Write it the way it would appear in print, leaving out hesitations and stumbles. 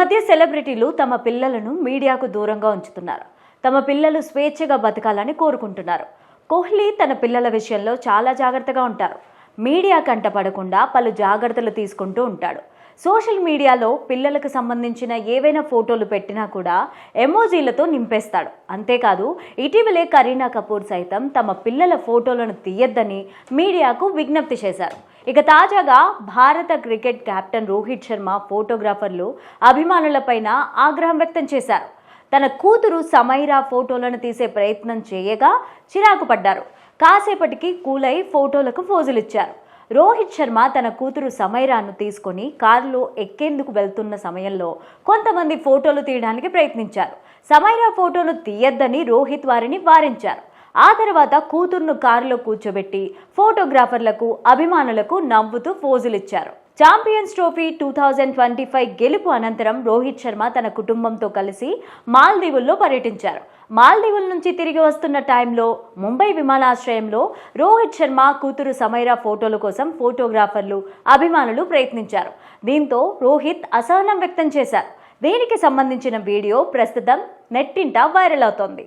మధ్య సెలబ్రిటీలు తమ పిల్లలను మీడియాకు దూరంగా ఉంచుతున్నారు. తమ పిల్లలు స్వేచ్ఛగా బతకాలని కోరుకుంటున్నారు. కోహ్లీ తన పిల్లల విషయంలో చాలా జాగ్రత్తగా ఉంటారు. మీడియా కంటపడకుండా పలు జాగ్రత్తలు తీసుకుంటూ ఉంటాడు. సోషల్ మీడియాలో పిల్లలకు సంబంధించిన ఏవైనా ఫోటోలు పెట్టినా కూడా ఎమోజీలతో నింపేస్తాడు. అంతేకాదు, ఇటీవలే కరీనా కపూర్ సైతం తమ పిల్లల ఫోటోలను తీయొద్దని మీడియాకు విజ్ఞప్తి చేశారు. ఇక తాజాగా భారత క్రికెట్ కెప్టెన్ రోహిత్ శర్మ ఫోటోగ్రాఫర్లు అభిమానులపైన ఆగ్రహం వ్యక్తం చేశారు. తన కూతురు సమైరా ఫోటోలను తీసే ప్రయత్నం చేయగా చిరాకు పడ్డారు. కాసేపటికి కూలై ఫోటోలకు ఫోజులిచ్చారు. రోహిత్ శర్మ తన కూతురు సమైరాను తీసుకొని కారులో ఎక్కేందుకు వెళ్తున్న సమయంలో కొంతమంది ఫోటోలు తీయడానికి ప్రయత్నించారు. సమైరా ఫోటోను తీయొద్దని రోహిత్ వారిని వారించారు. ఆ తర్వాత కూతురును కారులో కూర్చోబెట్టి ఫోటోగ్రాఫర్లకు అభిమానులకు నవ్వుతూ ఫోజులిచ్చారు. ఛాంపియన్స్ ట్రోఫీ 2025 గెలుపు అనంతరం రోహిత్ శర్మ తన కుటుంబంతో కలిసి మాల్దీవుల్లో పర్యటించారు. మాల్దీవుల నుంచి తిరిగి వస్తున్న టైంలో ముంబై విమానాశ్రయంలో రోహిత్ శర్మ కూతురు సమైరా ఫోటోల కోసం ఫోటోగ్రాఫర్లు అభిమానులు ప్రయత్నించారు. దీంతో రోహిత్ అసహనం వ్యక్తం చేశారు. దీనికి సంబంధించిన వీడియో ప్రస్తుతం నెట్టింట వైరల్ అవుతోంది.